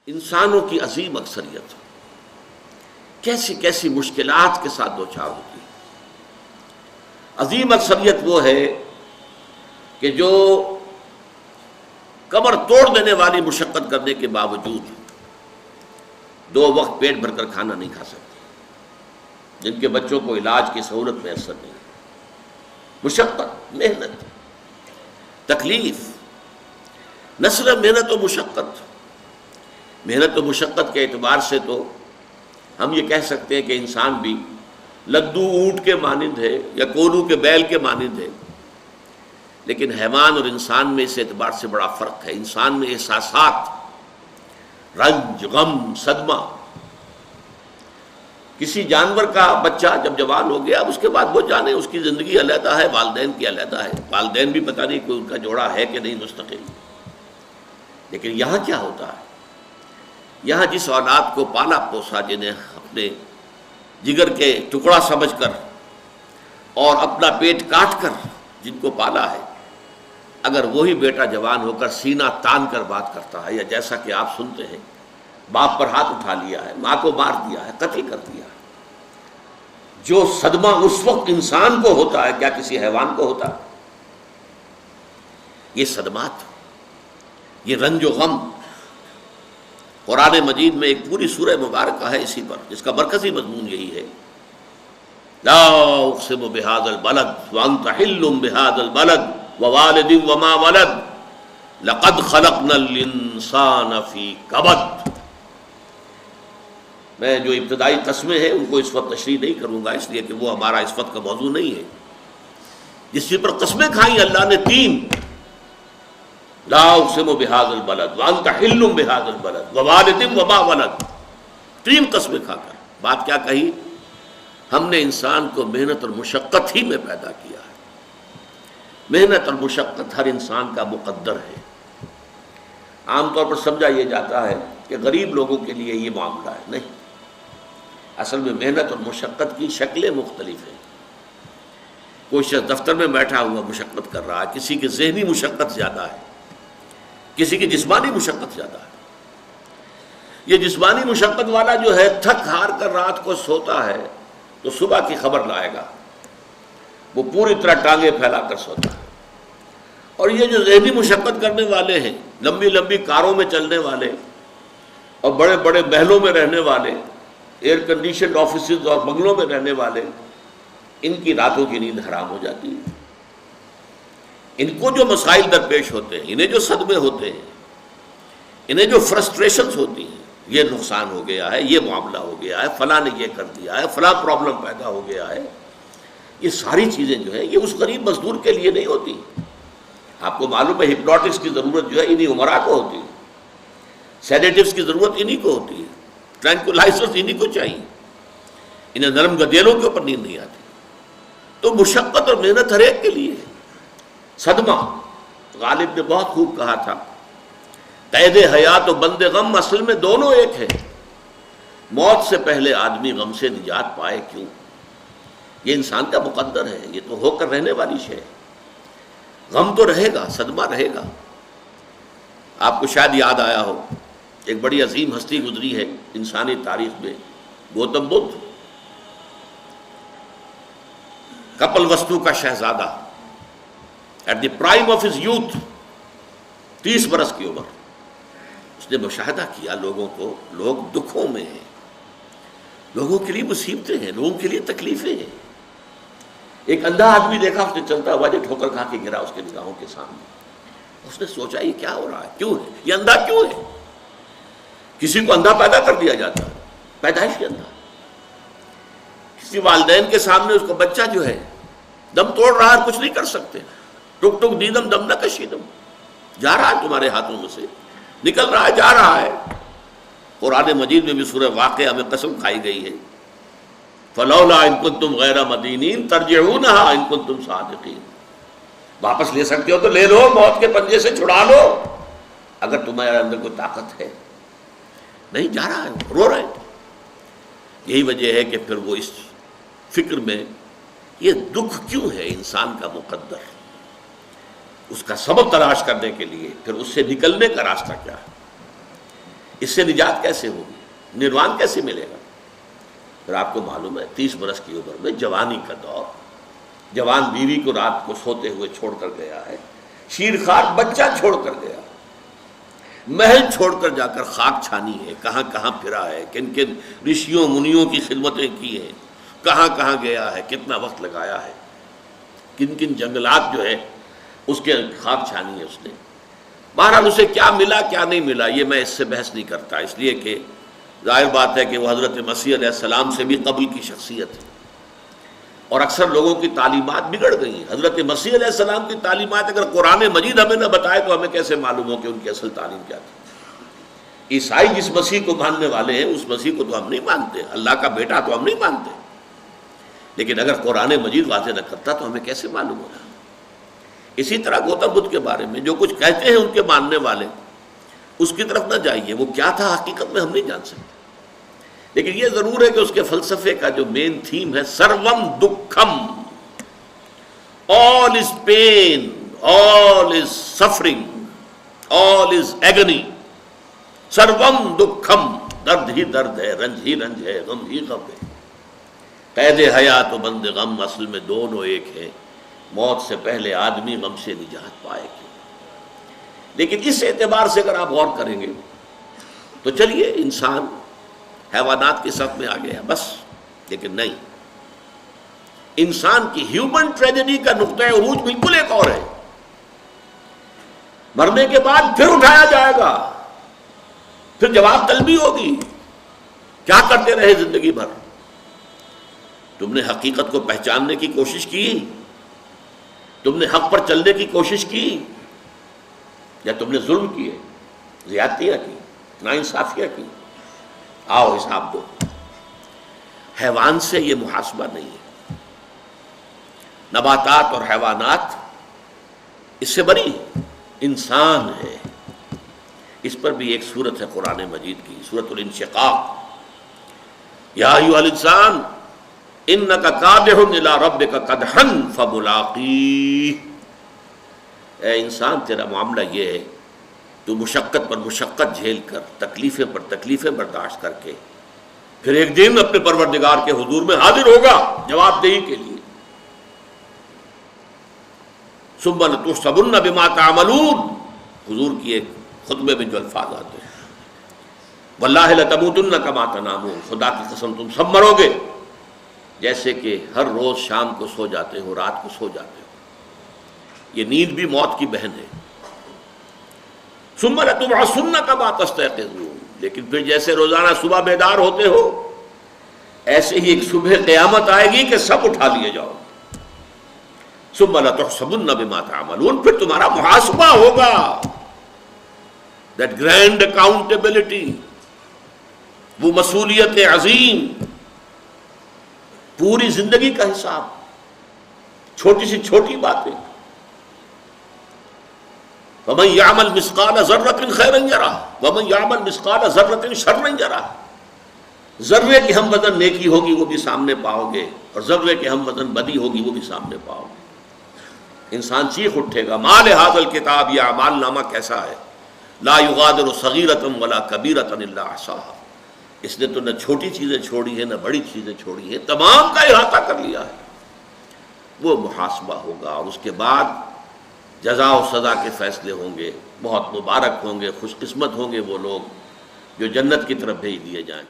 انسانوں کی عظیم اکثریت کیسی کیسی مشکلات کے ساتھ دوچار ہوتی ہے۔ عظیم اکثریت وہ ہے کہ جو کمر توڑ دینے والی مشقت کرنے کے باوجود 2 وقت پیٹ بھر کر کھانا نہیں کھا سکتے، جن کے بچوں کو علاج کی سہولت میسر نہیں، مشقت، محنت، تکلیف، نہ صرف محنت و مشقت، محنت و مشقت کے اعتبار سے تو ہم یہ کہہ سکتے ہیں کہ انسان بھی لدو اونٹ کے مانند ہے یا کولو کے بیل کے مانند ہے، لیکن حیوان اور انسان میں اس اعتبار سے بڑا فرق ہے۔ انسان میں احساسات، رنج، غم، صدمہ، کسی جانور کا بچہ جب جوان ہو گیا اب اس کے بعد وہ جانے اس کی زندگی علیحدہ ہے، والدین کی علیحدہ ہے، والدین بھی پتہ نہیں کوئی ان کا جوڑا ہے کہ نہیں مستقل۔ لیکن یہاں کیا ہوتا ہے؟ یہاں جس اولاد کو پالا پوسا، جنہیں اپنے جگر کے ٹکڑا سمجھ کر اور اپنا پیٹ کاٹ کر جن کو پالا ہے، اگر وہی بیٹا جوان ہو کر سینہ تان کر بات کرتا ہے، یا جیسا کہ آپ سنتے ہیں باپ پر ہاتھ اٹھا لیا ہے، ماں کو مار دیا ہے، قتل کر دیا ہے، جو صدمہ اس وقت انسان کو ہوتا ہے کیا کسی حیوان کو ہوتا ہے؟ یہ صدمات، یہ رنج و غم، قرآن مجید میں ایک پوری سورہ مبارکہ ہے اسی پر، جس کا مرکزی مضمون یہی ہے، لا اقسم بہذا البلد وانت حل بہذا البلد ووالد وما ولد لقد خلقنا الانسان فی کبد۔ میں جو ابتدائی قسمیں ہیں ان کو اس وقت تشریح نہیں کروں گا، اس لیے کہ وہ ہمارا اس وقت کا موضوع نہیں ہے۔ جس چیز پر قسمیں کھائیں اللہ نے 3، لا اقسم بہذا البلد وانت حل بہذا البلد ووالد وما ولد، 3 قسمیں کھا کر بات کیا کہی؟ ہم نے انسان کو محنت اور مشقت ہی میں پیدا کیا ہے۔ محنت اور مشقت ہر انسان کا مقدر ہے۔ عام طور پر سمجھا یہ جاتا ہے کہ غریب لوگوں کے لیے یہ معاملہ ہے، نہیں، اصل میں محنت اور مشقت کی شکلیں مختلف ہیں۔ کوئی شخص دفتر میں بیٹھا ہوا مشقت کر رہا ہے، کسی کی ذہنی مشقت زیادہ ہے، کسی کی جسمانی مشقت زیادہ ہے۔ یہ جسمانی مشقت والا جو ہے تھک ہار کر رات کو سوتا ہے تو صبح کی خبر لائے گا، وہ پوری طرح ٹانگیں پھیلا کر سوتا ہے۔ اور یہ جو ذہنی مشقت کرنے والے ہیں، لمبی لمبی کاروں میں چلنے والے اور بڑے بڑے محلوں میں رہنے والے، ایئر کنڈیشنڈ آفیسز اور بنگلوں میں رہنے والے، ان کی راتوں کی نیند حرام ہو جاتی ہے۔ ان کو جو مسائل درپیش ہوتے ہیں، انہیں جو صدمے ہوتے ہیں، انہیں جو فرسٹریشنز ہوتی ہیں، یہ نقصان ہو گیا ہے، یہ معاملہ ہو گیا ہے، فلاں نے یہ کر دیا ہے، فلاں پرابلم پیدا ہو گیا ہے، یہ ساری چیزیں جو ہیں یہ اس غریب مزدور کے لیے نہیں ہوتی۔ آپ کو معلوم ہے ہپنوٹکس کی ضرورت جو ہے انہی عمرا کو ہوتی ہے، سیڈیٹیوز کی ضرورت انہی کو ہوتی ہے، ٹرینکولائزرز انہی کو چاہیے، انہیں نرم گدیلوں کے اوپر نیند نہیں آتی۔ تو مشقت اور محنت ہر ایک کے لیے ہے۔ صدمہ، غالب نے بہت خوب کہا تھا، قید حیات و بند غم اصل میں دونوں ایک ہیں۔ موت سے پہلے آدمی غم سے نجات پائے کیوں؟ یہ انسان کا مقدر ہے، یہ تو ہو کر رہنے والی شے ہے۔ غم تو رہے گا، صدمہ رہے گا۔ آپ کو شاید یاد آیا ہو، ایک بڑی عظیم ہستی گزری ہے انسانی تاریخ میں، گوتم بدھ، کپل وستو کا شہزادہ، at the prime of his youth, 30 برس کی عمر، اس نے مشاہدہ کیا لوگوں کو، لوگ دکھوں میں ہیں، لوگوں کے لیے مصیبتیں ہیں، لوگوں کے لیے تکلیفیں ہیں۔ ایک اندھا آدمی دیکھا اس نے چلتا ہوا جو ٹھوکر کھا کے گرا اس کے نگاہوں کے سامنے، اس نے سوچا یہ کیا ہو رہا ہے، کیوں ہے یہ اندھا کیوں ہے؟ کسی کو اندھا پیدا کر دیا جاتا ہے، پیدائش کے اندھا۔ کسی والدین کے سامنے اس کو بچہ جو ہے دم توڑ رہا ہے، کچھ نہیں کر سکتے، ٹک ٹک دیدم دم نہ کشیدم، جا رہا ہے تمہارے ہاتھوں میں سے، نکل رہا ہے، جا رہا ہے۔ قرآن مجید میں بھی سورہ واقعہ میں قسم کھائی گئی ہے، فلولا ان کنتم غیر مدینین ترجعونها ان کنتم صادقین، واپس لے سکتے ہو تو لے لو، موت کے پنجے سے چھڑا لو اگر تمہارے اندر کوئی طاقت ہے۔ نہیں، جا رہا ہے، رو رہے ہیں۔ یہی وجہ ہے کہ پھر وہ اس فکر میں یہ دکھ کیوں ہے انسان کا مقدر، اس کا سبب تلاش کرنے کے لیے پھر اس سے نکلنے کا راستہ کیا ہے۔ اس سے نجات کیسے ہوگی؟ نروان کیسے ملے گا؟ پھر آپ کو معلوم ہے 30 برس کی عمر میں جوانی کا دور، جوان بیوی کو رات کو سوتے ہوئے چھوڑ کر گیا ہے، شیرخوار بچہ چھوڑ کر گیا، محل چھوڑ کر جا کر خاک چھانی ہے، کہاں کہاں پھرا ہے، کن کن رشیوں منیوں کی خدمتیں کی ہیں، کہاں کہاں گیا ہے، کتنا وقت لگایا ہے، کن کن جنگلات جو ہے اس کے خاک چھانی ہے اس نے۔ بہرحال اسے کیا ملا کیا نہیں ملا یہ میں اس سے بحث نہیں کرتا، اس لیے کہ ظاہر بات ہے کہ وہ حضرت مسیح علیہ السلام سے بھی قبل کی شخصیت ہے، اور اکثر لوگوں کی تعلیمات بگڑ گئی ہیں۔ حضرت مسیح علیہ السلام کی تعلیمات اگر قرآن مجید ہمیں نہ بتائے تو ہمیں کیسے معلوم ہو کہ ان کی اصل تعلیم کیا تھی؟ عیسائی جس مسیح کو ماننے والے ہیں اس مسیح کو تو ہم نہیں مانتے، اللہ کا بیٹا تو ہم نہیں مانتے، لیکن اگر قرآن مجید واضح نہ کرتا تو ہمیں کیسے معلوم ہوگا؟ اسی طرح گوتم بدھ کے بارے میں جو کچھ کہتے ہیں ان کے ماننے والے، اس کی طرف نہ جائیے، وہ کیا تھا حقیقت میں ہم نہیں جان سکتے، لیکن یہ ضرور ہے کہ اس کے فلسفے کا جو مین تھیم ہے سروم دکھم، all is pain, all is suffering, all is agony, سروم دکھم، درد ہی درد ہے، رنج ہی رنج ہے، غم ہی غم ہے، قید حیات و بند غم اصل میں دونوں ایک ہیں، موت سے پہلے آدمی غم سے نجات پائے گا۔ لیکن اس اعتبار سے اگر آپ غور کریں گے تو چلیے انسان حیوانات کی صف میں آ گیا بس، لیکن نہیں، انسان کی ہیومن ٹریجڈی کا نقطہ عروج بالکل ایک اور ہے۔ مرنے کے بعد پھر اٹھایا جائے گا، پھر جواب طلبی ہوگی، کیا کرتے رہے زندگی بھر؟ تم نے حقیقت کو پہچاننے کی کوشش کی؟ تم نے حق پر چلنے کی کوشش کی؟ یا تم نے ظلم کیے، زیادتیاں کی، ناانصافیاں کی؟ آؤ حساب دو۔ حیوان سے یہ محاسبہ نہیں ہے، نباتات اور حیوانات اس سے بری، انسان ہے۔ اس پر بھی ایک سورت ہے قرآن مجید کی، سورۃ الانشقاق، یا ایھا الانسان انک کادح الی ربک کدحا فملاقیہ، اے انسان تیرا معاملہ یہ ہے تو مشقت پر مشقت جھیل کر، تکلیفیں پر تکلیفیں برداشت کر کے پھر ایک دن اپنے پروردگار کے حضور میں حاضر ہوگا جواب دہی کے لیے۔ ثم لتحسبن بما تعملون، حضور کی ایک خطبے میں جو الفاظ آتے ہیں، واللہ لتموتن کما تنامون، خدا کی قسم تم سب مرو گے جیسے کہ ہر روز شام کو سو جاتے ہو، رات کو سو جاتے ہو۔ یہ نیند بھی موت کی بہن ہے۔ ثم لتبعثن کما تستيقظون، لیکن پھر جیسے روزانہ صبح بیدار ہوتے ہو ایسے ہی ایک صبح قیامت آئے گی کہ سب اٹھا لیے جاؤ۔ ثم لتحسبن بما تعملون، پھر تمہارا محاسبہ ہوگا، that grand accountability، وہ مسئولیت عظیم، پوری زندگی کا حساب، چھوٹی سی چھوٹی باتیں۔ وَمَنْ يَعْمَلْ مِثْقَالَ ذَرَّةٍ خَيْرًا يَرَهُ وَمَنْ يَعْمَلْ مِثْقَالَ ذَرَّةٍ شَرًّا يَرَهُ، ذرے کی ہم وزن نیکی ہوگی وہ بھی سامنے پاؤ گے، اور ذرے کے ہم وزن بدی ہوگی وہ بھی سامنے پاؤ گے۔ انسان چیخ اٹھے گا، مَا لِهَذَا الْكِتَابِ، یہ اعمال نامہ کیسا ہے، لَا يُغَادِرُ صَغِيرَةً وَلَا كَبِيرَةً إِلَّا أَحْصَاهَا، اس نے تو نہ چھوٹی چیزیں چھوڑی ہیں نہ بڑی چیزیں چھوڑی ہیں، تمام کا احاطہ کر لیا ہے۔ وہ محاسبہ ہوگا، اور اس کے بعد جزا و سزا کے فیصلے ہوں گے۔ بہت مبارک ہوں گے، خوش قسمت ہوں گے وہ لوگ جو جنت کی طرف بھیج دیے جائیں۔